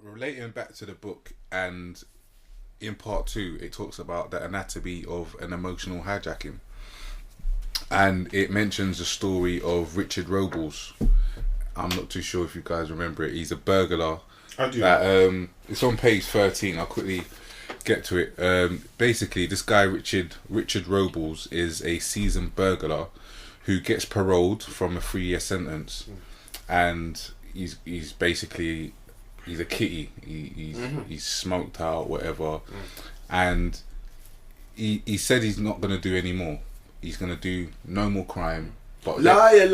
Relating back to the book, and in part 2, it talks about the anatomy of an emotional hijacking, and it mentions the story of Richard Robles. I'm not too sure if you guys remember it. He's a burglar. I do. It's on page 13. I'll quickly get to it. Basically, this guy Richard Robles is a seasoned burglar who gets paroled from a 3-year sentence, and he's basically a kitty. He's smoked out, whatever, and he said he's not going to do any more. He's going to do no more crime. But liar.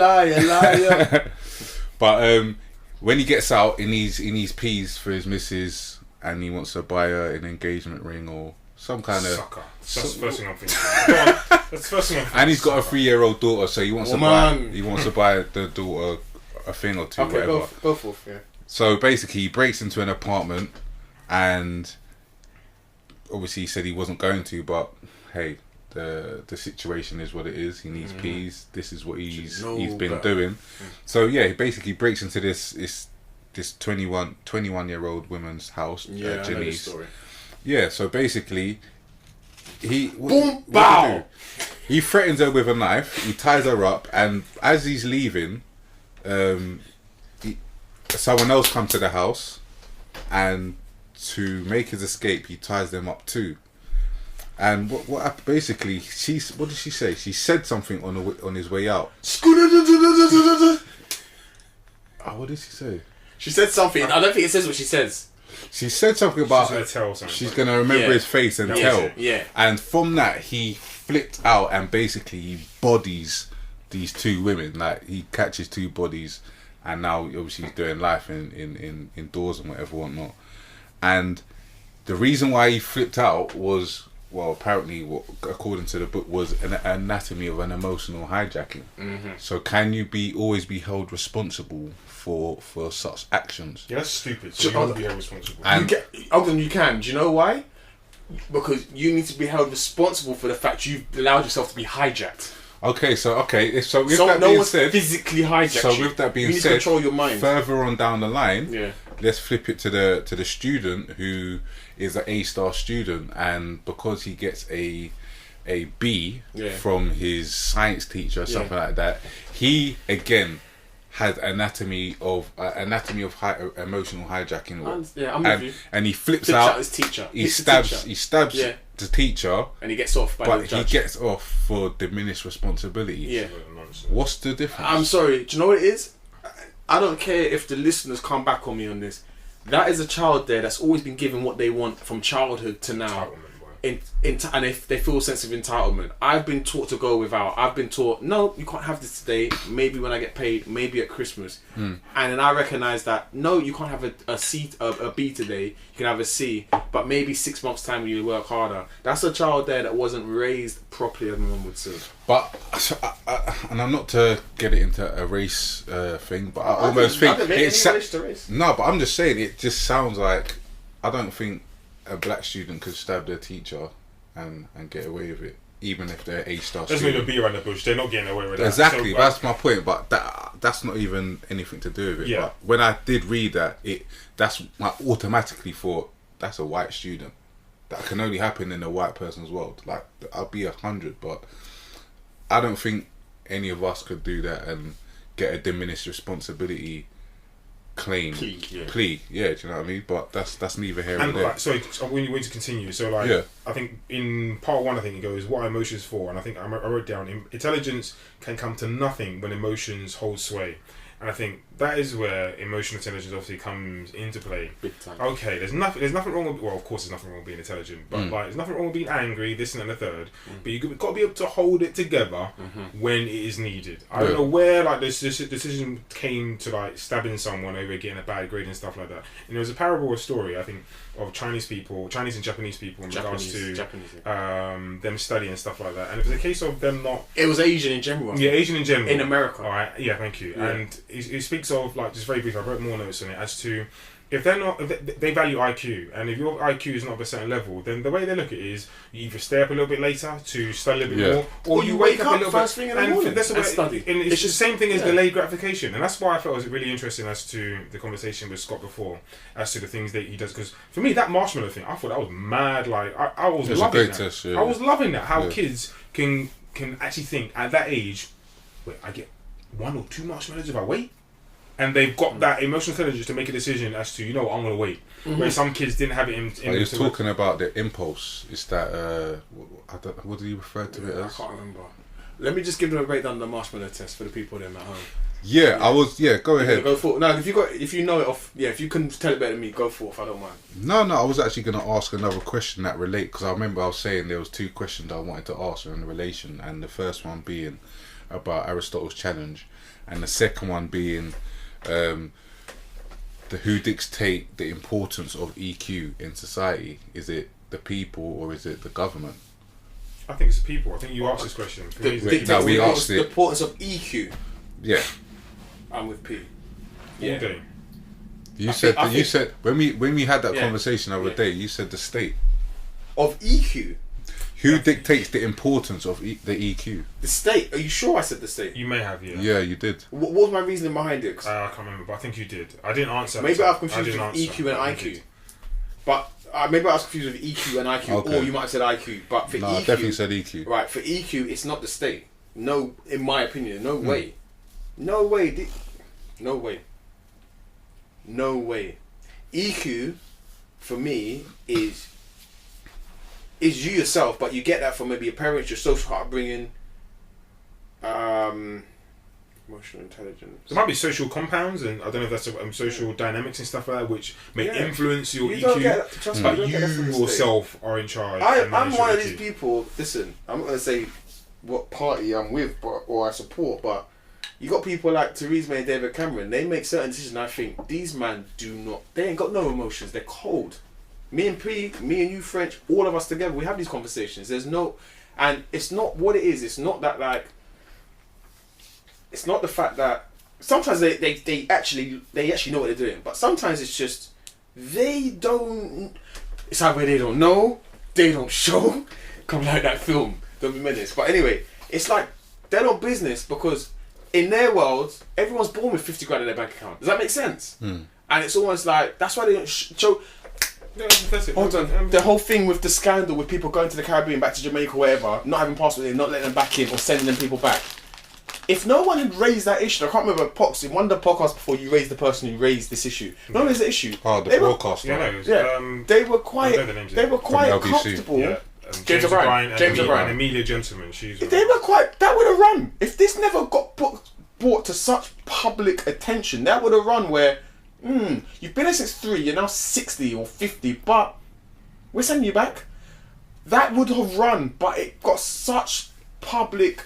But when he gets out, he needs peas for his missus, and he wants to buy her an engagement ring or some kind of sucker. That's the first thing I'm thinking. That's the first thing I'm thinking. And he's got a 3-year-old daughter, so he wants to buy the daughter a thing or two, whatever. Go forth, yeah. So basically, he breaks into an apartment, and obviously he said he wasn't going to, but hey, the situation is what it is. He needs peas. This is what he's been doing. So yeah, he basically breaks into this 21-year-old woman's house. I know this story. Yeah, so basically, he he threatens her with a knife. He ties her up, and as he's leaving, someone else comes to the house, and to make his escape, he ties them up too. And what basically, what did she say? She said something on his way out. What did she say? She said something. I don't think it says what she says. She said something about she's going to remember his face and tell. Yeah. And from that, he flipped out and basically he bodies these 2 women. Like, he catches 2 bodies, and now obviously he's doing life indoors and whatnot. And the reason why he flipped out was, well, apparently, according to the book, was an anatomy of an emotional hijacking. So can you always be held responsible for such actions? Yeah, that's stupid. So you want to be held responsible. You can. Do you know why? Because you need to be held responsible for the fact you've allowed yourself to be hijacked. So with So that no being one's said, physically hijacked. so with that being you need said, to control your mind. further on down the line, Yeah. let's flip it to the student who is an A-star student, and because he gets a B from his science teacher or something like that, he again had anatomy of emotional hijacking. I'm with you. And he flips out his teacher. He stabs the teacher, and he gets off. But he gets off for diminished responsibility. Yeah. What's the difference? I'm sorry. Do you know what it is? I don't care if the listeners come back on me on this. That is a child there that's always been given what they want from childhood to now. And if they feel a sense of entitlement. I've been taught to go without. I've been taught, no, you can't have this today. Maybe when I get paid. Maybe at Christmas. And then I recognise that, no, you can't have a B today. You can have a C. But maybe 6 months' time when you work harder. That's a child there that wasn't raised properly, as my mum would say. But, and I'm not to get it into a race thing, but I almost think no, but I'm just saying, it just sounds like, I don't think a black student could stab their teacher and get away with it, even if they're A-star student. There's not even beat around the bush. They're not getting away with that. Exactly, that's my point. But that's not even anything to do with it. Yeah. But when I did read that, that's I automatically thought that's a white student. That can only happen in a white person's world. Like, I'll be 100, but I don't think any of us could do that and get a diminished responsibility plea. Do you know what I mean? But that's neither here nor there. Like, sorry, when you want to continue, so like, I think in part 1, I think it goes, what are emotions for? And I think I wrote down, intelligence can come to nothing when emotions hold sway. And I think that is where emotional intelligence obviously comes into play. Big time. Okay, there's nothing wrong with, well, of course there's nothing wrong with being intelligent, but like, there's nothing wrong with being angry, this and the third. But you've got to be able to hold it together when it is needed. I don't know where like this decision came to like stabbing someone over getting a bad grade and stuff like that. And there was a parable or story, I think, of Chinese and Japanese people in regards to them studying and stuff like that. And it was a case of them not... It was Asian in general. Yeah, Asian in general. In America. Alright, yeah, thank you. Yeah. And it speaks of, like, just very brief, I wrote more notes on it, as to if they value IQ, and if your IQ is not of a certain level, then the way they look at it is you either stay up a little bit later to study a little bit more, or you wake up a little first bit thing in the morning that's and study. And it's just the same thing as delayed gratification, and that's why I felt it was really interesting as to the conversation with Scott before, as to the things that he does. Because for me, that marshmallow thing, I thought that was mad. Like I was loving that. Test, I was loving that. How kids can actually think at that age. Wait, I get 1 or 2 marshmallows if I wait. And they've got that emotional intelligence to make a decision as to, I'm going to wait. Where some kids didn't have it in he was talking about the impulse. Is that, what did he refer to it as? I can't remember. Let me just give them a breakdown of the marshmallow test for the people them at home. Go ahead. Go for it. No, if you know it off, if you can tell it better than me, go for it, if I don't mind. No, I was actually going to ask another question that relate, because I remember I was saying there was 2 questions I wanted to ask in relation, and the first one being about Aristotle's challenge, and the second one being who dictate the importance of EQ in society. Is it the people or is it the government? I think it's the people. I think you asked this question. We asked the importance of EQ. Yeah. I'm with P. All day. You said when we had that conversation the other day, you said the state of EQ. Who dictates the importance of the EQ? The state. Are you sure I said the state? You may have, yeah. Yeah, you did. What was my reasoning behind it? I can't remember, but I think you did. I didn't answer. Maybe I've confused with EQ and IQ. But maybe I was confused with EQ and IQ, or you might have said IQ. But for EQ, I definitely said EQ. Right, for EQ, it's not the state. No, in my opinion, no way. No way. No way. No way. EQ, for me, is you yourself, but you get that from maybe your parents, your social upbringing, emotional intelligence. There might be social compounds, and I don't know if that's social dynamics and stuff like that, which may influence your EQ. Don't get that, trust me, but you yourself are in charge. I'm one of these people. Listen, I'm not gonna say what party I'm with, or I support, but you got people like Theresa May and David Cameron. They make certain decisions. And I think these men do not. They ain't got no emotions. They're cold. Me and P, me and you French, all of us together, we have these conversations. There's no, and it's not what it is. It's not that like. It's not the fact that sometimes they actually know what they're doing, but sometimes it's just they don't. It's either they don't know, they don't show. Come like that film, The Menace. But anyway, it's like they're not business because in their world, everyone's born with 50 grand in their bank account. Does that make sense? And it's almost like that's why they don't show. Hold on. The whole thing with the scandal with people going to the Caribbean, back to Jamaica, wherever, not having passports, not letting them back in or sending them people back. If no one had raised that issue, I can't remember Pox in one of the podcasts before you raised the person who raised this issue. No one raised the issue. Oh, the broadcaster. They were quite. They were quite comfortable. Yeah. James O'Brien and Amelia Gentleman. They were quite. That would have run if this never got brought to such public attention. That would have run where. You've been here since 3, you're now 60 or 50, but we're sending you back. That would have run, but it got such public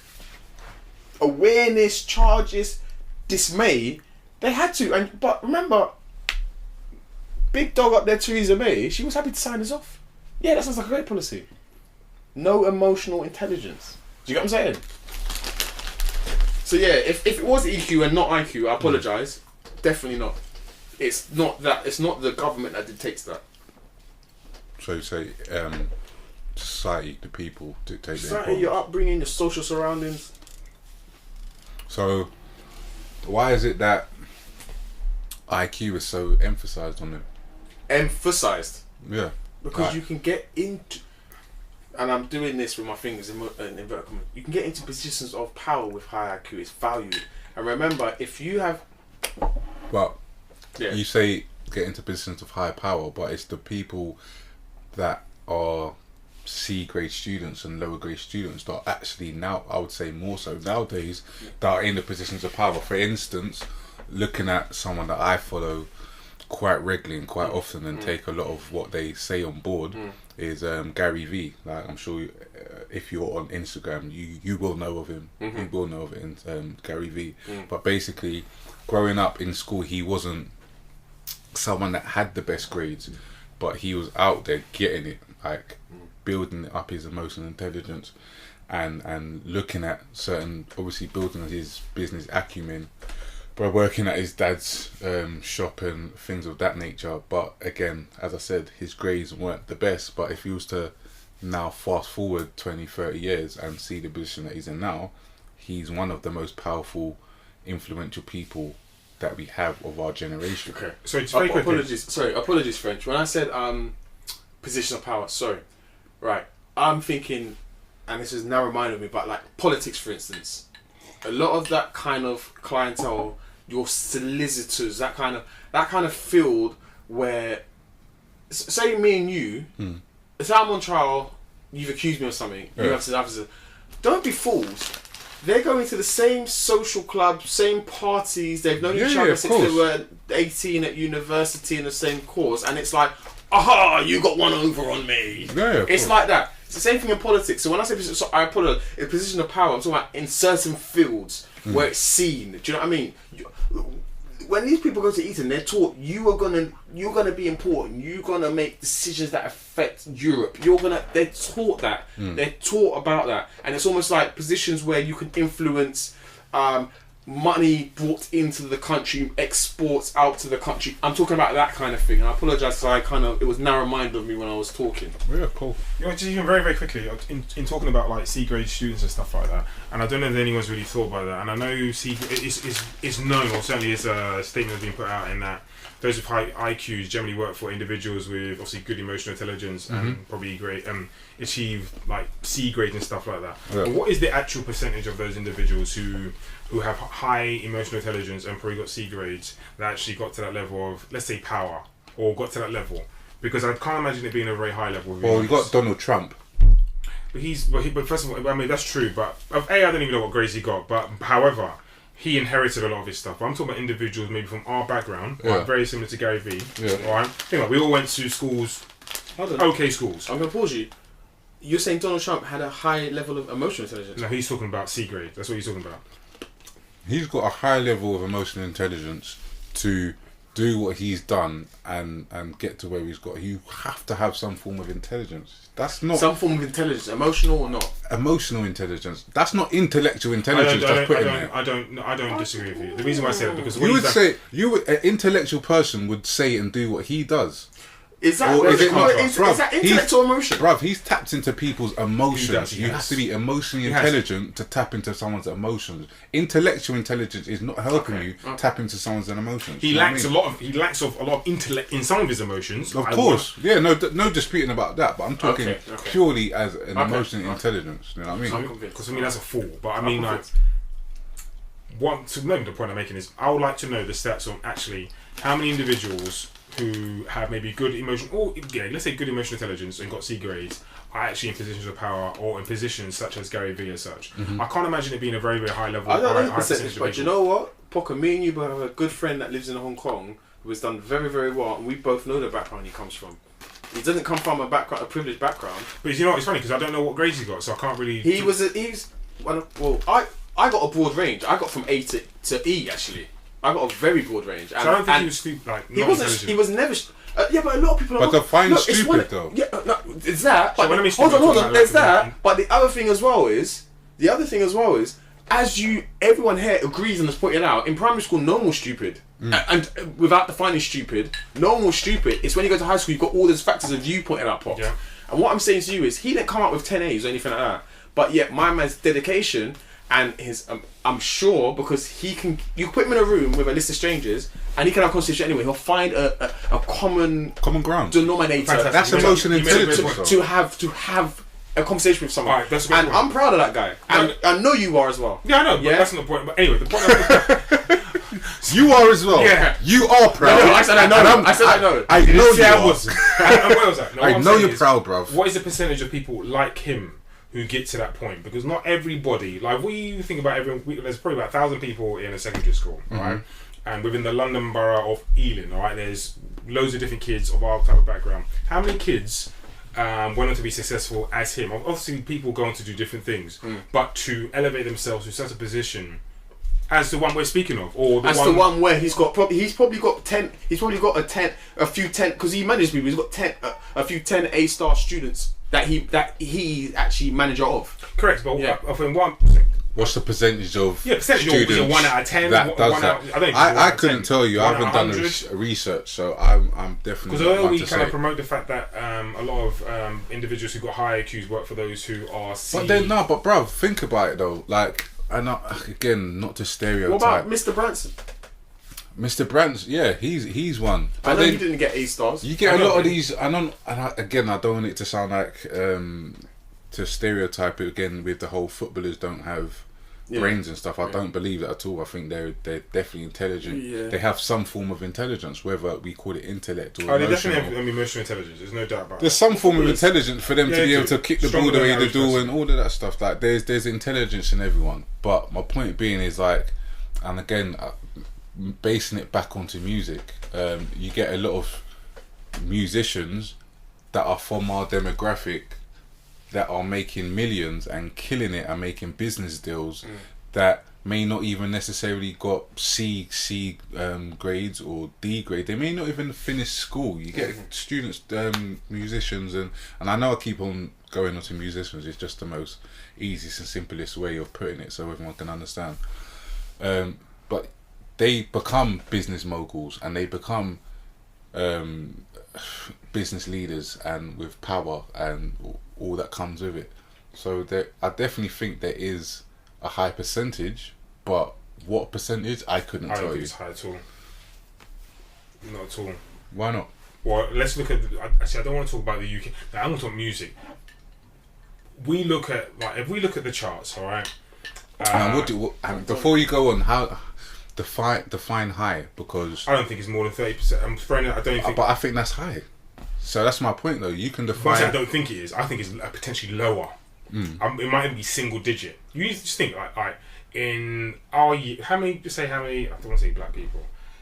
awareness, charges, dismay. They had to, but remember, big dog up there, Theresa May, she was happy to sign us off. Yeah, that sounds like a great policy. No emotional intelligence. Do you get what I'm saying? So yeah, if it was EQ and not IQ, I apologise. Definitely not. It's not that. It's not the government that dictates that. So you say society, the people dictate society, your upbringing, your social surroundings. So why is it that IQ is so emphasised on it? Emphasised? Yeah. Because you can get into, and I'm doing this with my fingers in inverted commas, you can get into positions of power with high IQ. It's valued. And remember, if you have... Well... Yeah. You say get into positions of high power, but it's the people that are C grade students and lower grade students that are actually now, I would say more so nowadays, that are in the positions of power. For instance, looking at someone that I follow quite regularly and quite often and take a lot of what they say on board is Gary V. Like I'm sure if you're on Instagram, you will know of him. You will know of it, Gary V. But basically, growing up in school, he wasn't someone that had the best grades, but he was out there getting it, like building up his emotional intelligence and looking at certain, obviously building his business acumen by working at his dad's shop and things of that nature. But again, as I said, his grades weren't the best. But if he was to now fast forward 20, 30 years and see the position that he's in now, he's one of the most powerful, influential people that we have of our generation. Okay, so it's very apologies, French. When I said position of power, right, I'm thinking, and this is now reminded me, but like politics, for instance, a lot of that kind of clientele, your solicitors, that kind of field where, say me and you, if I'm on trial, you've accused me of something, you have to, don't be fools. They're going to the same social clubs, same parties. They've known each other since they were 18 at university in the same course, and it's like, aha, you got one over on me. Yeah, it's like that. It's the same thing in politics. So when I say I put a position of power, I'm talking about in certain fields where it's seen. Do you know what I mean? When these people go to Eton, they're taught you're gonna be important. You're gonna make decisions that affect Europe. They're taught that. They're taught about that, and it's almost like positions where you can influence money brought into the country, exports out to the country. I'm talking about that kind of thing. And I apologise, it was narrow-minded of me when I was talking. Yeah, cool. You know, just even very, very quickly, in talking about like C grade students and stuff like that, and I don't know if anyone's really thought about that, and I know C is known, or certainly is a statement that's been put out in that those with high IQs generally work for individuals with obviously good emotional intelligence and probably achieve like C grades and stuff like that. Yeah. But what is the actual percentage of those individuals who have high emotional intelligence and probably got C grades that actually got to that level of, let's say, power, or got to that level? Because I can't imagine it being a very high level. Well, you got Donald Trump. But first of all, I mean, that's true, but I don't even know what grades he got, but however, he inherited a lot of his stuff. But I'm talking about individuals maybe from our background, like very similar to Gary V. Yeah. Alright? Think about it, we all went to schools, okay schools. I'm going to pause you. You're saying Donald Trump had a high level of emotional intelligence? No, he's talking about C grade. That's what he's talking about. He's got a high level of emotional intelligence to do what he's done and get to where he's got. You have to have some form of intelligence. That's not some form of intelligence, emotional or not. Emotional intelligence. That's not intellectual intelligence. I don't disagree with you. The reason why I say that because an intellectual person would say and do what he does. Is that intellectual emotion? Bruv, he's tapped into people's emotions. You have to be emotionally intelligent to tap into someone's emotions. Intellectual intelligence is not helping you tap into someone's emotions. He lacks a lot of intellect in some of his emotions. Of course, no disputing about that. But I'm talking purely as an emotional intelligence. You know what I mean? Because for me that's a fool. But I mean, like, the point I'm making is I would like to know the stats on actually how many individuals who have maybe good emotion, or let's say good emotional intelligence and got C grades, are actually in positions of power or in positions such as Gary V as such. I can't imagine it being a very, very high level. I don't know percentage, but you know what, Poca, me and you have a good friend that lives in Hong Kong who has done very, very well, and we both know the background he comes from. He doesn't come from a privileged background. But you know what? It's funny because I don't know what grades he got, so I can't really. I got a broad range. I got from A to E actually. I got a very broad range. So I don't think he was stupid. Like, he was never. But a lot of people. But define stupid though. Yeah, no, it's that. So but hold on. There's that. But the other thing as well is, everyone here agrees and has pointed out, in primary school, no one was stupid. And without defining stupid, no one was stupid. It's when you go to high school, you've got all those factors of you pointed out, Pop. Yeah. And what I'm saying to you is, he didn't come out with 10 A's or anything like that. But yet, my man's dedication and his, I'm sure, because you put him in a room with a list of strangers, and he can have a conversation anyway. He'll find a common ground denominator. Fantastic. That's emotional intelligence to have a conversation with someone. Right, that's and I'm proud of that guy. And I know you are as well. Yeah, I know. But that's not the point. But anyway, the point. You are as well. Yeah. You are proud. No, I said I know. I know. I know you are. What was that? No, I know you're proud, bruv. What is the percentage of people like him who get to that point? Because not everybody, like, what you think about everyone, there's probably about 1,000 people in a secondary school, right? And within the London borough of Ealing, all right, there's loads of different kids of our type of background. How many kids went on to be successful as him? Obviously, people go on to do different things, but to elevate themselves to such a position as the one we're speaking of, or the one where he's probably got 10. He's probably got a few 10 because he managed people. He's got a few 10 A-star students that he actually manager of. Correct, but What's the percentage of percentage students 1 out of 10 that does that? I couldn't tell you. I haven't done research, so I'm definitely. Because although we kind of promote the fact that a lot of individuals who got high IQs work for those who are C. But then but bruv, think about it though. Like, and again, not to stereotype. What about Mr. Branson? Mr. Branson, yeah, he's one. I know he didn't get A stars. You get a lot of these. I don't want it to sound like to stereotype it again with the whole footballers don't have brains and stuff. I don't believe that at all. I think they're definitely intelligent. Yeah. They have some form of intelligence, whether we call it intellect or they definitely have emotional intelligence. There's no doubt about There's some form of intelligence for them to be able to kick the ball the way they do and all of that stuff. Like there's intelligence in everyone. But my point being is like, and again, basing it back onto music, you get a lot of musicians that are from our demographic that are making millions and killing it and making business deals that may not even necessarily got C grades or D grade. They may not even finish school. You get students, musicians, and I know I keep on going on to musicians. It's just the most easiest and simplest way of putting it so everyone can understand. But they become business moguls and they become business leaders and with power and all that comes with it. So I definitely think there is a high percentage, but what percentage I couldn't tell you. I don't think it's high at all. Not at all. Why not? Well, let's look at. Actually, I don't want to talk about the UK. No, I want to talk music. We look at if we look at the charts, all right. Before you go on, how define high, because I don't think it's more than 30%. I'm afraid I don't think. But I think that's high. So that's my point, though. You can define. I don't think it is. I think it's potentially lower. It might even be single digit. You need to just think like in our year, how many? I don't want to say black people.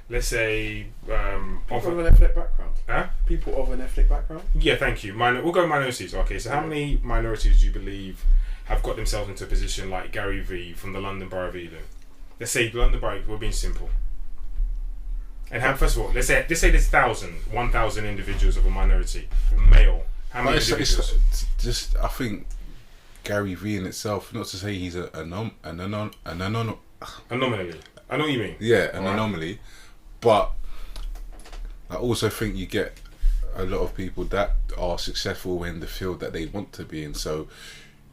Let's say people of an ethnic background. Huh? People of an ethnic background. Yeah, thank you. We'll go minorities. Okay, so how many minorities do you believe have got themselves into a position like Gary V from the London Borough of Eden? Let's say London Borough. We're being simple. And first of all, let's say there's 1,000 individuals of a minority, male. How many individuals? It's just, I think Gary V in itself, not to say he's an anomaly. I know what you mean. Yeah, an anomaly. But I also think you get a lot of people that are successful in the field that they want to be in. So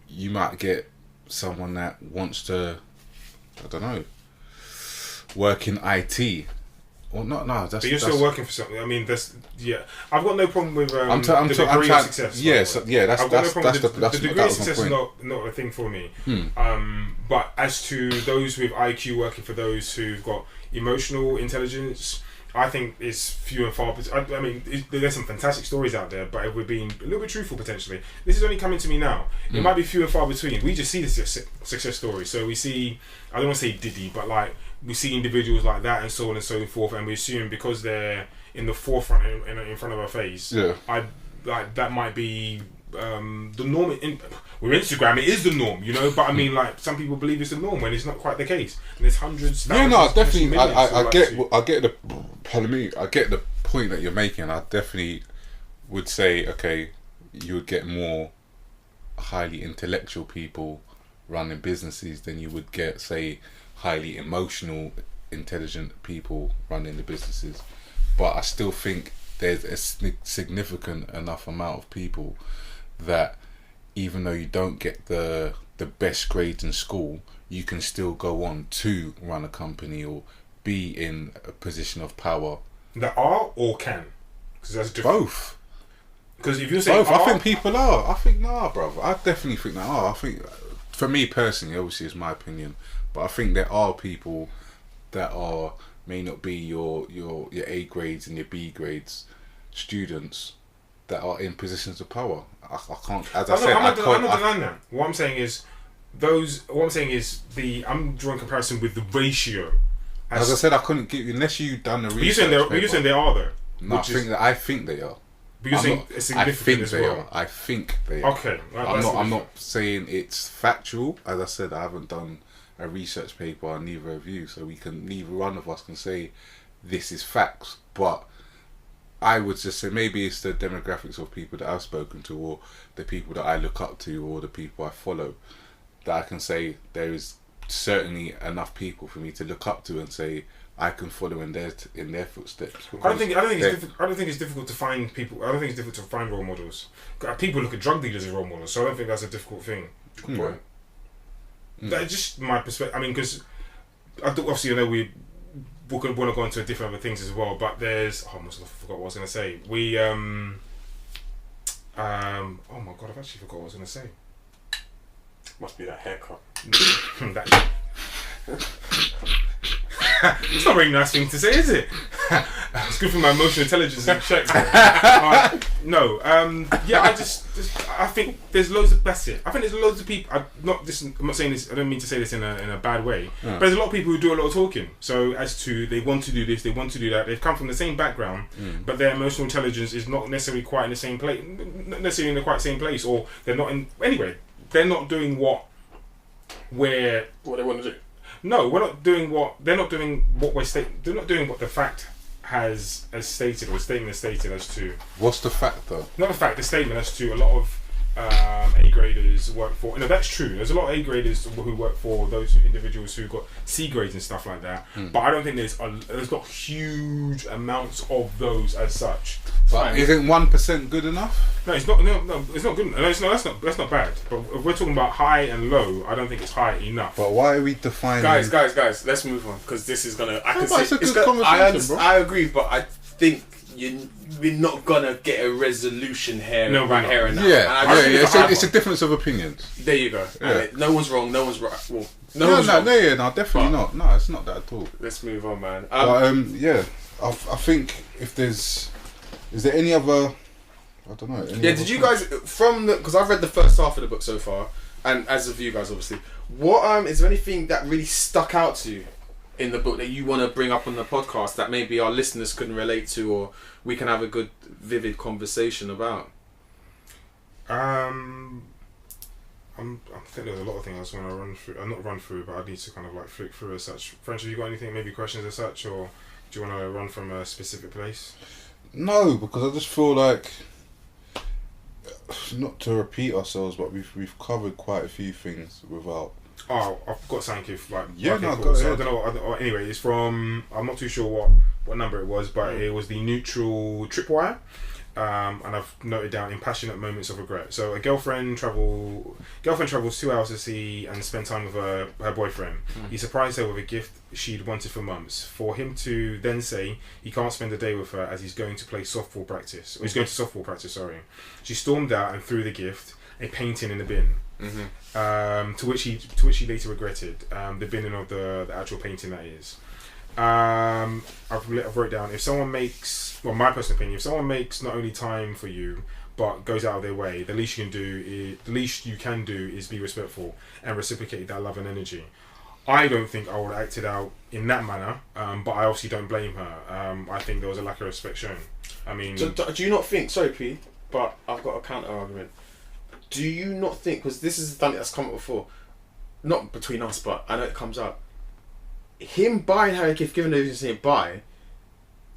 you might get someone that wants to, I don't know, work in IT. Or not? No, but you're still working for something. I mean, I've got no problem with I'm the degree of success. Yes, that's the degree of success is not a thing for me. But as to those with IQ working for those who've got emotional intelligence, I think it's few and far. I mean, there's some fantastic stories out there, but if we're being a little bit truthful, potentially, this is only coming to me now. It might be few and far between. We just see the success stories. So we see, I don't want to say Diddy, but we see individuals like that and so on and so forth, and we assume because they're in the forefront in front of our face, that might be the norm. With Instagram, it is the norm, but I mean, some people believe it's the norm when it's not quite the case, and there's hundreds, thousands, definitely. Millions, I get the point that you're making. I definitely would say, okay, you would get more highly intellectual people running businesses than you would get, say, highly emotional, intelligent people running the businesses. But I still think there's a significant enough amount of people that even though you don't get the best grades in school, you can still go on to run a company or be in a position of power. That are or can? Because that's different. Both. Because if you're saying both, I think people are. I think brother. I definitely think they are. I think, for me personally, obviously it's my opinion, but I think there are people that may not be your A grades and your B grades students that are in positions of power. I can't. As I said, I'm not denying that. What I'm saying is, I'm drawing comparison with the ratio. As I said, I couldn't give you unless you done the research. You're saying they are though. No, I think they are. But you're saying it's significant as well. I think they are. Okay. I'm not saying it's factual. As I said, I haven't done a research paper on neither of you, so neither one of us can say this is facts. But I would just say maybe it's the demographics of people that I've spoken to, or the people that I look up to, or the people I follow, that I can say there is certainly enough people for me to look up to and say I can follow in their footsteps. I don't think it's difficult to find people. I don't think it's difficult to find role models. People look at drug dealers as role models, so I don't think that's a difficult thing. That's just my perspective. I mean, because obviously I know we could want to go into different other things as well, but there's I almost forgot what I was going to say. Oh my god, I've actually forgot what I was going to say. Must be that haircut. It's not a very nice thing to say, is it? It's good for my emotional intelligence and check. I think there's loads of people. I'm not saying this. I don't mean to say this in a bad way. But there's a lot of people who do a lot of talking. So as to they want to do this, they want to do that. They've come from the same background, but their emotional intelligence is not necessarily quite in the same place. Not necessarily in the quite same place, or they're not in. Anyway, they're not doing what they want to do. No, we're not doing what they're not doing. What we're they're not doing what the fact has stated, or the statement has stated as to. What's the fact though? Not the fact. The statement as to a lot of A graders work for. No, that's true. There's a lot of A graders who work for those individuals who got C grades and stuff like that. But I don't think there's not huge amounts of those as such. But isn't 1% good enough? No, it's not. No, it's not good. No, that's not bad. But if we're talking about high and low, I don't think it's high enough. But why are we defining? Guys, let's move on because this is gonna. It's a good conversation, bro. I agree, but I think we're not gonna get a resolution here. No, right here and now. Yeah, it's a difference of opinions. There you go. Yeah. No one's wrong. No one's right. Well, no, definitely not. No, it's not that at all. Let's move on, man. I think if there's. Is there any other? I don't know. Did you guys because I've read the first half of the book so far, and as of you guys, obviously, what is there anything that really stuck out to you in the book that you want to bring up on the podcast that maybe our listeners couldn't relate to, or we can have a good, vivid conversation about? I think there's a lot of things I just want to run through. Not run through, but I need to kind of like flick through as such. French, have you got anything? Maybe questions as such, or do you want to run from a specific place? No, because I just feel like, not to repeat ourselves, but we've covered quite a few things without. Oh, I've got something if like. Yeah, okay, no, cool. go So ahead. I don't know. Anyway, it's from. I'm not too sure what number it was, but it was the neutral tripwire. And I've noted down in passionate moments of regret. So a girlfriend travels 2 hours to sea and spend time with her boyfriend. He surprised her with a gift she'd wanted for months. For him to then say he can't spend a day with her as he's going to softball practice. She stormed out and threw the gift, a painting, in the bin. To which he later regretted the binning of the actual painting, that is. I've wrote down, if someone makes, my personal opinion, if someone makes not only time for you but goes out of their way, the least you can do is be respectful and reciprocate that love and energy. I don't think I would have acted out in that manner, but I obviously don't blame her. I think there was a lack of respect shown. I mean, do you not think? Sorry, P, but I've got a counter argument. Do you not think? Because this is something that's come up before, not between us, but I know it comes up. Him buying her a gift, giving her everything to buy,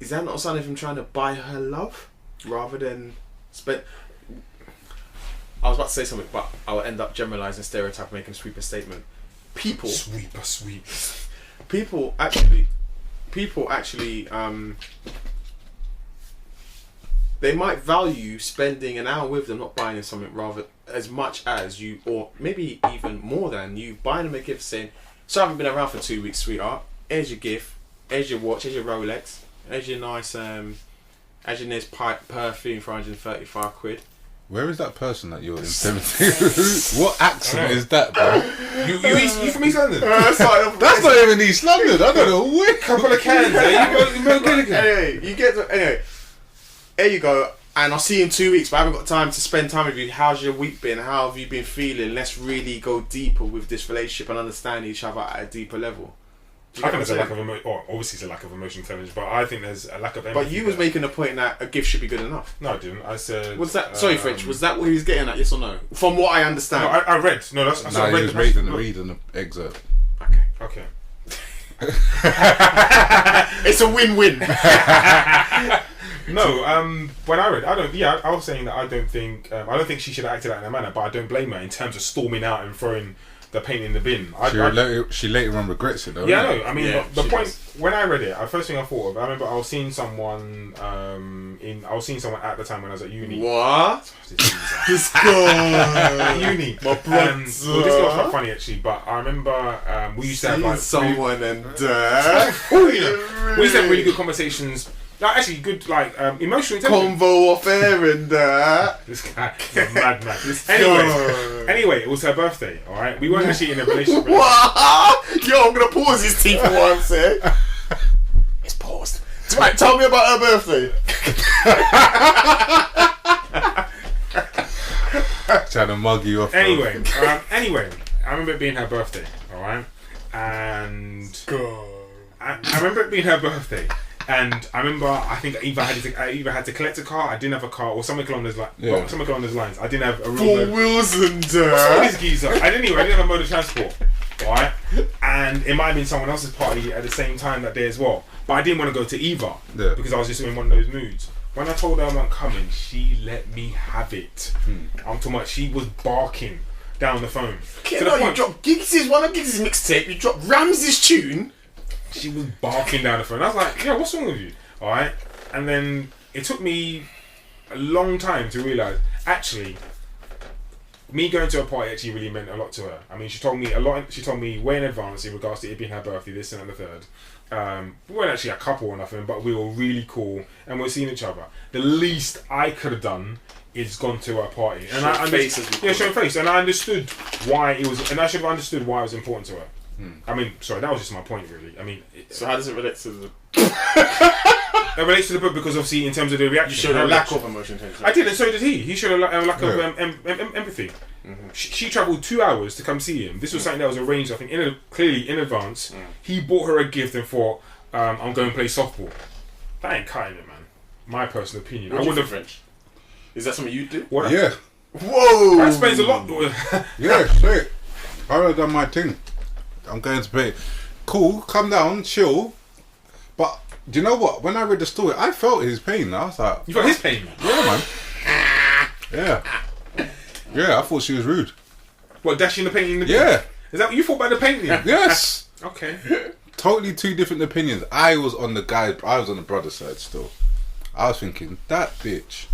is that not a sign of him trying to buy her love rather than spend? I was about to say something, but I'll end up generalising, stereotype, making a sweeper statement. People actually, they might value spending an hour with them, not buying them something, rather as much as you, or maybe even more than you, buying them a gift saying, so I haven't been around for 2 weeks, sweetheart. Here's your gift. Here's your watch. Here's your Rolex. Here's your nice, here's your nice perfume for 135 quid. Where is that person that you're intimidating? What accent is that, bro? You from East London? That's not even East London. I don't know where. Couple of cans, Anyway, anyway, there you go. And I'll see you in 2 weeks, but I haven't got time to spend time with you. How's your week been? How have you been feeling? Let's really go deeper with this relationship and understand each other at a deeper level. I think there's a lack of obviously it's a lack of emotional intelligence, but I think there's a lack of empathy. But you was making a point that a gift should be good enough. No, I didn't. I said... Was that... Sorry, French. Was that what he was getting at, yes or no? From what I understand. No, I read. No, that's... No, he was reading the excerpt. Okay. It's a win-win. No, when I read, I was saying that I don't think she should have acted out in that manner, but I don't blame her in terms of storming out and throwing the paint in the bin. She later on regrets it though. Yeah, I know. I mean, Yeah, the she point does. when I read it, the first thing I thought of, I remember I was seeing someone at the time when I was at uni. What? This guy. Uni. My brother. Well, this was quite funny actually, but I remember we used to have like someone and we used to have really good conversations. Like, actually, good like emotional intelligence. Convo off air and This guy is a madman. Anyway, it was her birthday. All right, we weren't actually in a relationship. What? Yo, I'm gonna pause his teeth for one sec. It's paused. Right, tell me about her birthday. Trying to mug you off. Anyway, I remember it being her birthday. All right, and I remember it being her birthday. And I remember, I think I either had to collect a car, I didn't have a car, or something along those lines. Yeah. Something along those lines. I didn't have a real Four mode. wheels and What's wrong with this geezer? I didn't have a mode of transport. Alright? And it might have been someone else's party at the same time that day as well. But I didn't want to go to either. Yeah. Because I was just in one of those moods. When I told her I'm not coming, she let me have it. I'm talking about, she was barking down the phone. You dropped Giggs' one of Giggs' mixtape, you dropped Ramsey's tune. She was barking down the phone. I was like, yeah, what's wrong with you? Alright? And then it took me a long time to realise, actually, me going to a party actually really meant a lot to her. I mean, she told me a lot. She told me way in advance in regards to it being her birthday, this and the third. We weren't actually a couple or nothing, but we were really cool and we were seeing each other. The least I could have done is gone to her party. And show face. And I understood why it was, and I should have understood why it was important to her. I mean, sorry, that was just my point, really. I mean, so how does it relate to the? It relates to the book because obviously, in terms of the reaction, You showed a lack of emotion. I did, and so did he. He showed a lack of empathy. She travelled 2 hours to come see him. This was something that was arranged, I think, clearly in advance. He bought her a gift and thought, "I'm going to play softball." That ain't cutting it, man. My personal opinion. I wouldn't have French. Is that something you do? What? Yeah. Whoa. That explains a lot. Yeah, straight. I would have done my thing. I'm going to play. Cool, come down, chill. But do you know what? When I read the story, I felt his pain. I was like, You felt his pain, man? yeah, man. Yeah, I thought she was rude. What, dashing the painting? Yeah. Is that what you thought about the painting? Yes. Okay. Totally two different opinions. I was on the brother's side still. I was thinking, that bitch.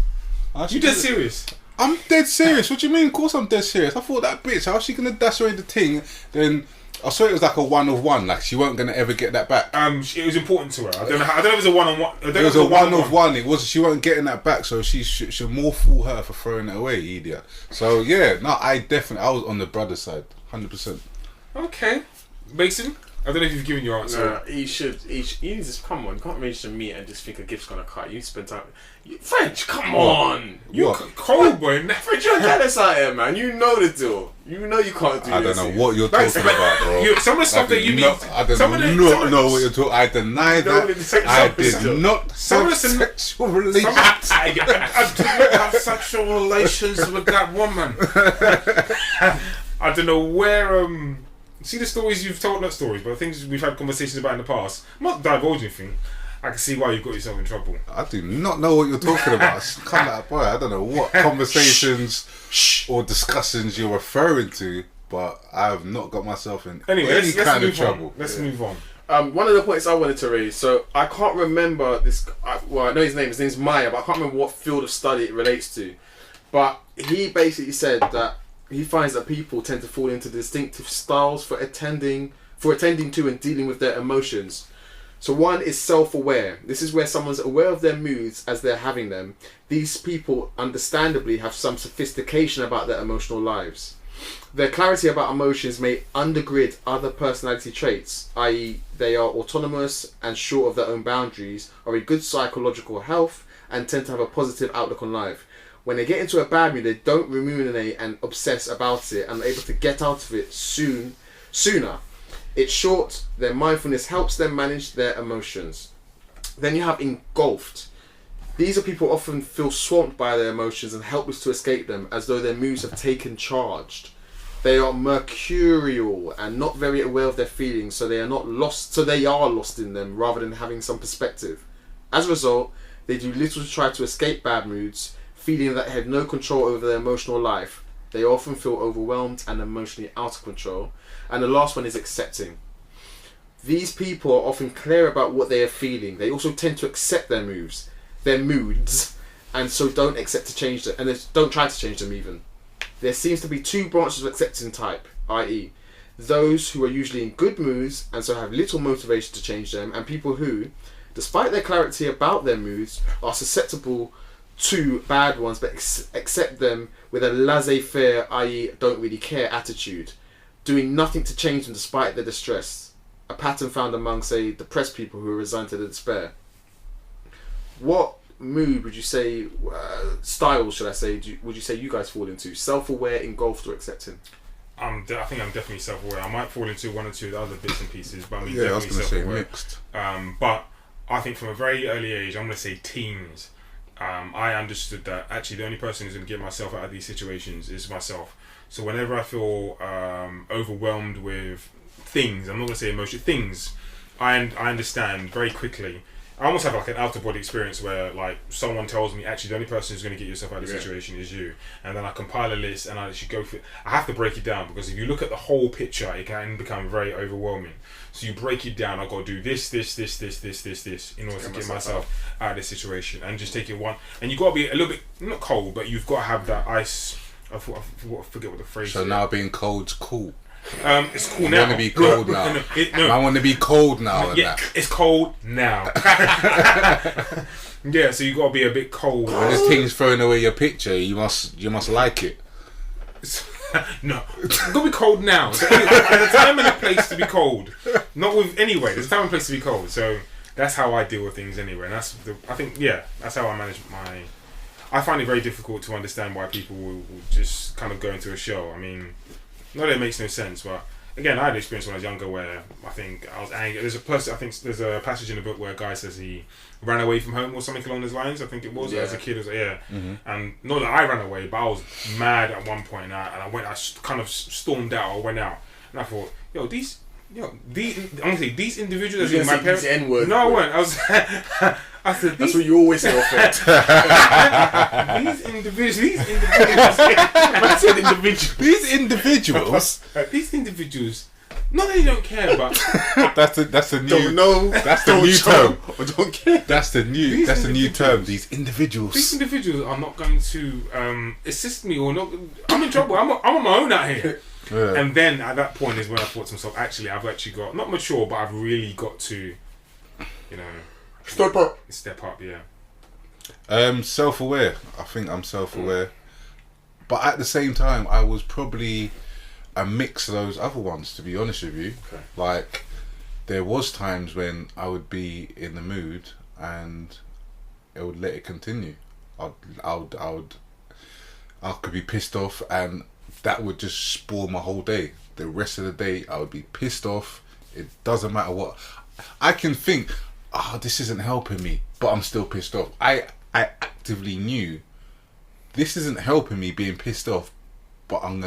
You dead serious? I'm dead serious. What do you mean? Of course I'm dead serious. I thought that bitch, how's she gonna dash away the thing? Then I swear it was like a 1 of 1. Like she weren't gonna ever get that back. It was important to her. I don't know if it was a 1-on-1. It was a 1 of 1. It was. She wasn't getting that back, so she should more fool her for throwing it away, idiot. So yeah, no, I was on the brother's side, 100%. Okay, Mason. I don't know if you've given your answer. No, he should. You need to come on. You can't arrange to meet and just think a gift's gonna cut. You need to spend time. French, come on. You cold boy. French, you're jealous out here, man. You know the deal. You know you can't do I this. don't know what you're talking about, bro. Some of the stuff that you mean. I do not know what you're talking. I deny that. I did not have sexual relations. I did not have sexual relations with that woman. I don't know where. See the stories you've told, not stories, but things we've had conversations about in the past. I'm not divulging anything. I can see why you've got yourself in trouble. I do not know what you're talking about. Come out, boy. I don't know what conversations or discussions you're referring to, but I have not got myself in any kind of trouble. Let's move on. One of the points I wanted to raise, so I can't remember this. I know his name. His name's Maya, but I can't remember what field of study it relates to. But he basically said that he finds that people tend to fall into distinctive styles for attending to and dealing with their emotions. So one is self-aware. This is where someone's aware of their moods as they're having them. These people understandably have some sophistication about their emotional lives. Their clarity about emotions may undergird other personality traits, i.e. they are autonomous and sure of their own boundaries, are in good psychological health, and tend to have a positive outlook on life. When they get into a bad mood, they don't ruminate and obsess about it and are able to get out of it sooner. It's short, their mindfulness helps them manage their emotions. Then you have engulfed. These are people who often feel swamped by their emotions and helpless to escape them, as though their moods have taken charge. They are mercurial and not very aware of their feelings, so they are lost in them rather than having some perspective. As a result, they do little to try to escape bad moods, feeling that they have no control over their emotional life. They often feel overwhelmed and emotionally out of control. And the last one is accepting. These people are often clear about what they are feeling. They also tend to accept their moods, and so don't accept to change them, and they don't try to change them even. There seems to be two branches of accepting type, i.e., those who are usually in good moods and so have little motivation to change them, and people who, despite their clarity about their moods, are susceptible to bad ones but accept them with a laissez-faire, i.e. don't really care attitude, doing nothing to change them despite their distress. A pattern found among, say, depressed people who are resigned to the despair. What mood would you say, style should I say, would you say you guys fall into? Self-aware, engulfed, or accepting? I think I'm definitely self-aware. I might fall into one or two of the other bits and pieces, but I mean, I was definitely going to say self-aware. mixed. But I think from a very early age, I'm going to say teens, I understood that actually the only person who's going to get myself out of these situations is myself. So whenever I feel overwhelmed with things, I'm not going to say emotion, things, I understand very quickly. I almost have like an out of body experience where like someone tells me actually the only person who's going to get yourself out of the situation is you, and then I compile a list and I actually go through. I have to break it down because if you look at the whole picture, it can become very overwhelming. So you break it down. I got to do this in order to get myself out of this situation, and just take it one. And you got to be a little bit not cold, but you've got to have that ice. I forget what the phrase. So is. now being cold's cool. It's cool now. I want to be cold now. I want to be cold now. Yeah, it's cold now. Yeah, so you got to be a bit cold. When this thing's throwing away your picture, you must like it. No, it's gonna be cold now. So there's a time and a place to be cold. Not with anyway. There's a time and place to be cold. So that's how I deal with things anyway. And that's how I manage my. I find it very difficult to understand why people will just kind of go into a show. I mean. Not that it makes no sense, but again, I had an experience when I was younger where I think I was angry. There's a passage in the book where a guy says he ran away from home or something along those lines. I think it was as a kid. And not that I ran away, but I was mad at one point, and I kind of stormed out. I went out, and I thought, these honestly, these individuals, my parents. No, I weren't. I was. I said, that's what you always say off it. These individuals, not that you don't care, but that's the new. Don't know. That's the new term. Or don't care. That's the new term. These individuals. These individuals are not going to assist me or not. I'm in trouble. I'm on my own out here. Yeah. And then at that point is when I thought to myself, actually, I've actually got not mature, but I've really got to, Step up, yeah. Self-aware. I think I'm self-aware. But at the same time, I was probably a mix of those other ones, to be honest with you. Okay. Like, there was times when I would be in the mood and I would let it continue. I could be pissed off and that would just spoil my whole day. The rest of the day, I would be pissed off. It doesn't matter what. I can think, this isn't helping me, but I'm still pissed off. I actively knew this isn't helping me being pissed off, but I'm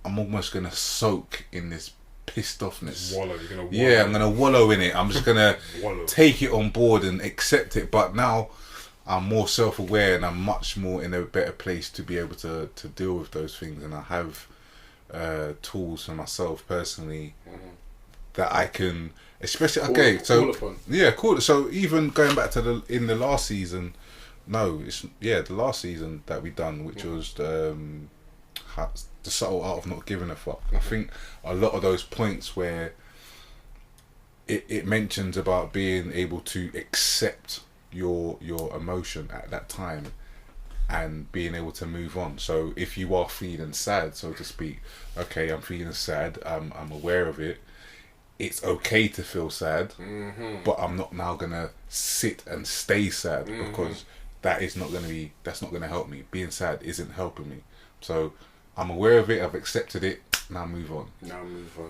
almost gonna soak in this pissed offness. I'm gonna wallow in it. I'm just gonna take it on board and accept it. But now I'm more self-aware and I'm much more in a better place to be able to deal with those things, and I have tools for myself personally that I can. Especially cool. So even going back to the last season, the last season that we done, which was the subtle art of not giving a fuck. I think a lot of those points where it mentions about being able to accept your emotion at that time and being able to move on. So if you are feeling sad, so to speak, okay, I'm feeling sad. I'm aware of it. It's okay to feel sad, but I'm not now gonna sit and stay sad because that's not gonna help me. Being sad isn't helping me. So I'm aware of it. I've accepted it. Now move on.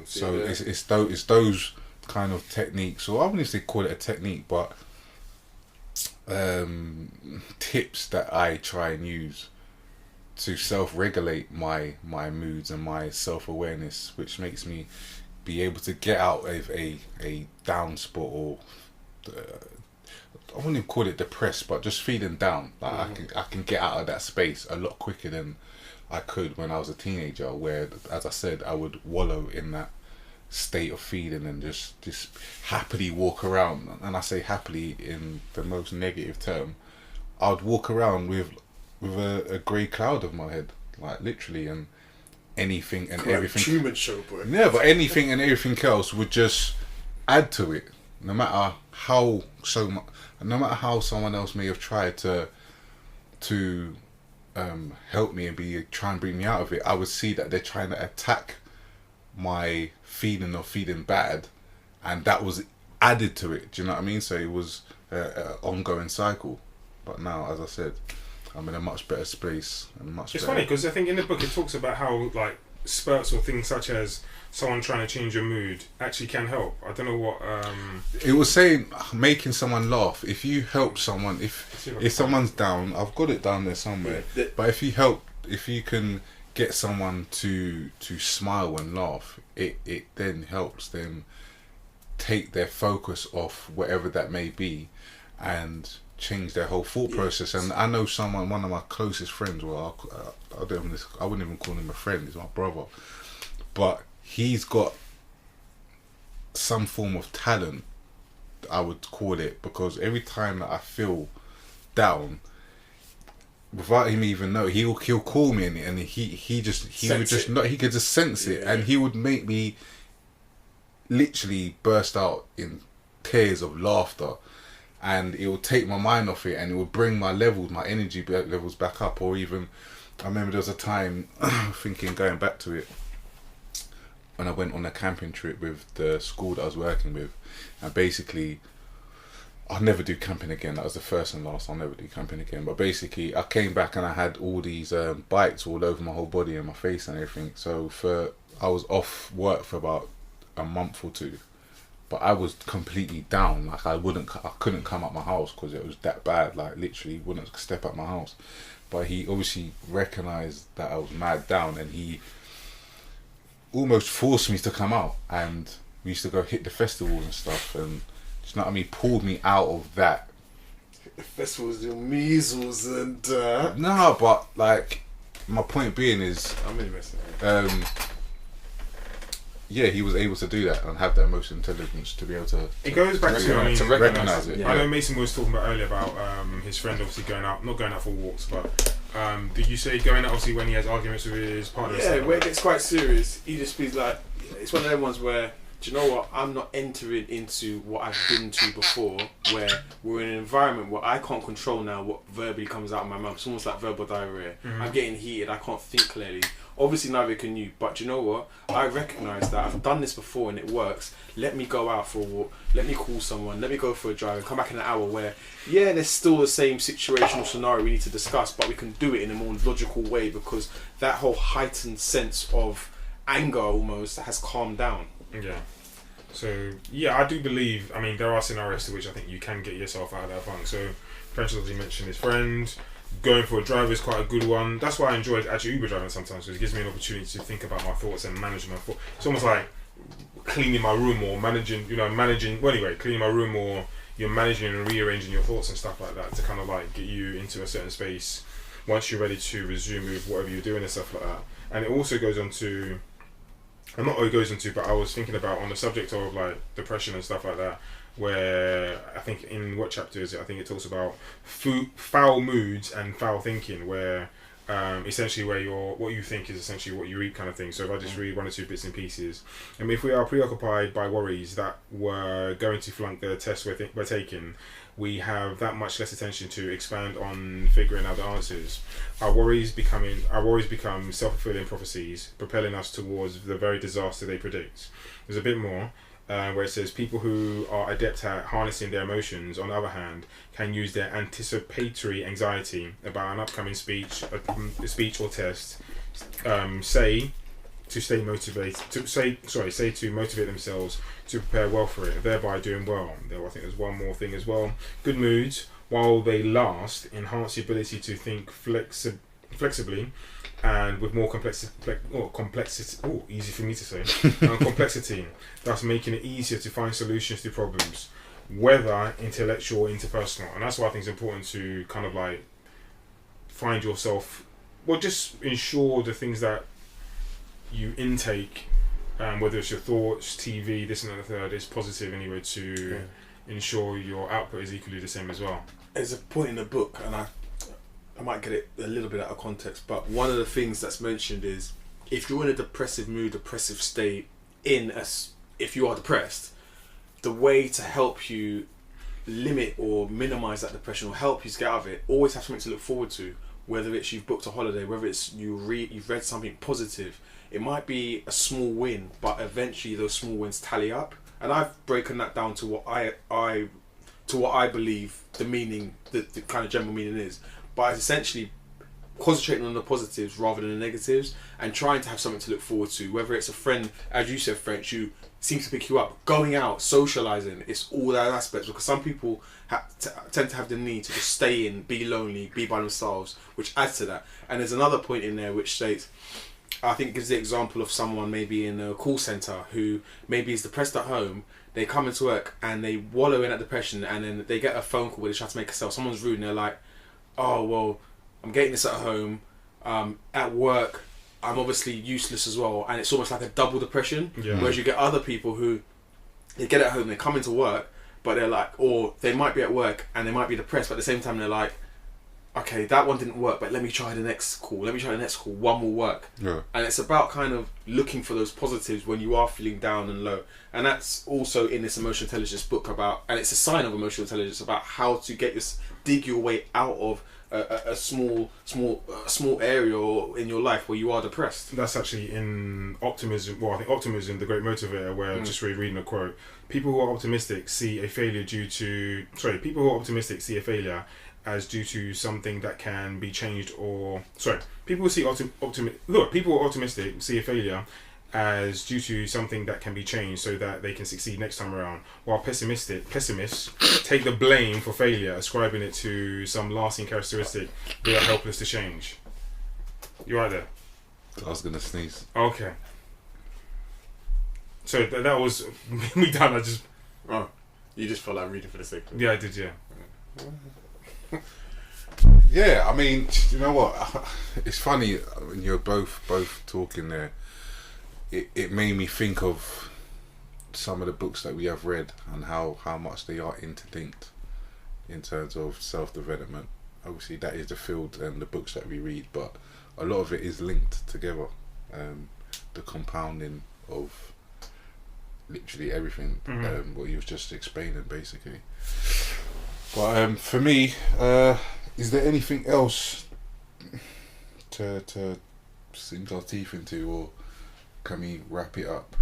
So it's those kind of techniques, or I wouldn't say call it a technique, but tips that I try and use to self-regulate my moods and my self-awareness, which makes me be able to get out of a down spot, or I wouldn't even call it depressed, but just feeling down. Like I can get out of that space a lot quicker than I could when I was a teenager, where, as I said, I would wallow in that state of feeling and just happily walk around. And I say happily in the most negative term. I'd walk around with a grey cloud over my head, like literally, and anything and everything. Truman Show, boy. Yeah, but anything and everything else would just add to it. No matter how someone else may have tried to help me and try and bring me out of it, I would see that they're trying to attack my feeling of feeling bad, and that was added to it. Do you know what I mean? So it was an ongoing cycle. But now, as I said, I'm in a much better space and It's funny because I think in the book it talks about how like spurts or things such as someone trying to change your mood actually can help. I don't know what. It was saying making someone laugh. If you help someone, if someone's down, I've got it down there somewhere. Yeah. But if you can get someone to smile and laugh, it then helps them take their focus off whatever that may be, and change their whole thought process. And I know one of my closest friends, well, I wouldn't even call him a friend, he's my brother, but he's got some form of talent, I would call it, because every time that I feel down, without him even know, he'll call me and he could just sense it, and he would make me literally burst out in tears of laughter. And it will take my mind off it, and it will bring my energy levels back up. Or even, I remember there was a time, going back to it, when I went on a camping trip with the school that I was working with, and basically, I'll never do camping again. That was the first and last. I'll never do camping again. But basically, I came back and I had all these bites all over my whole body and my face and everything. So I was off work for about a month or two. But I was completely down. Like I couldn't come out my house because it was that bad. Like literally wouldn't step out my house. But he obviously recognised that I was mad down, and he almost forced me to come out. And we used to go hit the festivals and stuff. And you know what I mean? Pulled me out of that. Hit the festivals, the measles and. No, but like my point being is. I'm really messing. Yeah, he was able to do that and have that emotional intelligence to be able to. It goes back to recognise it. I know Mason was talking about earlier about his friend obviously not going out for walks, but did you say going out obviously when he has arguments with his partner? Yeah, where it gets quite serious, he just be like, it's one of them ones where, do you know what? I'm not entering into what I've been to before, where we're in an environment where I can't control now what verbally comes out of my mouth. It's almost like verbal diarrhea. Mm-hmm. I'm getting heated. I can't think clearly. Obviously neither can you, but you know what? I recognise that I've done this before and it works. Let me go out for a walk, let me call someone, let me go for a drive and come back in an hour where, yeah, there's still the same situational scenario we need to discuss, but we can do it in a more logical way because that whole heightened sense of anger almost has calmed down. Yeah. So, yeah, I do believe, I mean, there are scenarios to which I think you can get yourself out of that funk. So, French obviously mentioned his friend. Going for a drive is quite a good one. That's why I enjoy actually Uber driving sometimes, because it gives me an opportunity to think about my thoughts and manage my thoughts. It's almost like cleaning my room or cleaning my room, or you're managing and rearranging your thoughts and stuff like that to kind of like get you into a certain space once you're ready to resume with whatever you're doing and stuff like that. And it also goes on to, but I was thinking about on the subject of like depression and stuff like that, where I think in what chapter is it? I think it talks about foul moods and foul thinking, where essentially what you think is essentially what you eat kind of thing. So if I just read one or two bits and pieces, if we are preoccupied by worries that we're going to flunk the test we're taking, we have that much less attention to expand on figuring out the answers. Our worries become self-fulfilling prophecies, propelling us towards the very disaster they predict. There's a bit more. Where it says people who are adept at harnessing their emotions, on the other hand, can use their anticipatory anxiety about an upcoming speech or test, say to motivate themselves to prepare well for it, thereby doing well. I think there's one more thing as well. Good moods, while they last, enhance the ability to think flexibly and with more complexity, easy for me to say, complexity, thus making it easier to find solutions to problems, whether intellectual or interpersonal. And that's why I think it's important to kind of like find yourself well, just ensure the things that you intake, whether it's your thoughts, TV, this and that, the third, is positive anyway to ensure your output is equally the same as well. There's a point in the book, and I might get it a little bit out of context, but one of the things that's mentioned is if you're in a depressive mood, depressive state, if you are depressed, the way to help you limit or minimize that depression or help you get out of it, always have something to look forward to. Whether it's you've booked a holiday, whether it's you've read something positive, it might be a small win, but eventually those small wins tally up. And I've broken that down to what I believe the meaning, the kind of general meaning is. But it's essentially concentrating on the positives rather than the negatives, and trying to have something to look forward to. Whether it's a friend, as you said, French, who seems to pick you up, going out, socializing, it's all that aspects. Because some people tend to have the need to just stay in, be lonely, be by themselves, which adds to that. And there's another point in there which states, I think gives the example of someone maybe in a call center who maybe is depressed at home. They come into work and they wallow in that depression, and then they get a phone call where they try to make a sale. Someone's rude and they're like, oh, well, I'm getting this at home. At work, I'm obviously useless as well. And it's almost like a double depression. Yeah. Whereas you get other people who, they get at home, they come into work, but they're like, or they might be at work and they might be depressed, but at the same time they're like, okay, that one didn't work, but let me try the next call. One will work. Yeah. And it's about kind of looking for those positives when you are feeling down and low. And that's also in this emotional intelligence book about, and it's a sign of emotional intelligence, about how to dig your way out of a small area in your life where you are depressed. That's actually in Optimism. Well, I think Optimism, the Great Motivator, where just reading a quote. People who are optimistic see a failure as due to something that can be changed, or people who see people who are optimistic see a failure as due to something that can be changed so that they can succeed next time around, while pessimists take the blame for failure, ascribing it to some lasting characteristic they are helpless to change. You right there? I was gonna sneeze. Okay. So that was me done. You just felt like reading for the sake of it. Yeah, I did. Yeah. Yeah, I mean, you know what? It's funny when you're both talking there. It made me think of some of the books that we have read and how much they are interlinked in terms of self-development. Obviously, that is the field and the books that we read, but a lot of it is linked together. The compounding of literally everything, what you was just explaining, basically. But for me, is there anything else to sink our teeth into, or can we wrap it up?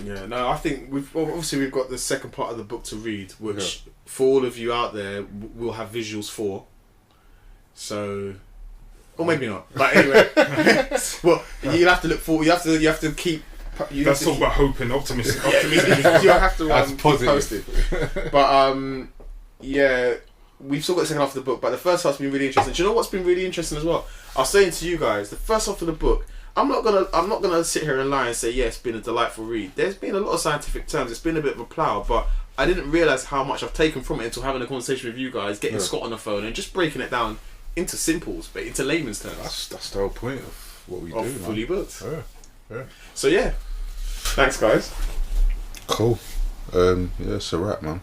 Yeah, no, I think we've got the second part of the book to read, which for all of you out there, we'll have visuals for. So, or maybe not. But anyway, well, you have to look forward. You have to keep. Let's talk about hope and optimism. You have to that's positive. Posted. But yeah, we've still got the second half of the book, but the first half's been really interesting. Do you know what's been really interesting as well? I was saying to you guys, the first half of the book, I'm not gonna sit here and lie and say it's been a delightful read. There's been a lot of scientific terms. It's been a bit of a plough, but I didn't realise how much I've taken from it until having a conversation with you guys, getting Scott on the phone and just breaking it down into simples, but into layman's terms. That's the whole point of what we do. Fully booked. Yeah. So yeah, thanks guys. Cool. Yeah, it's a wrap, man.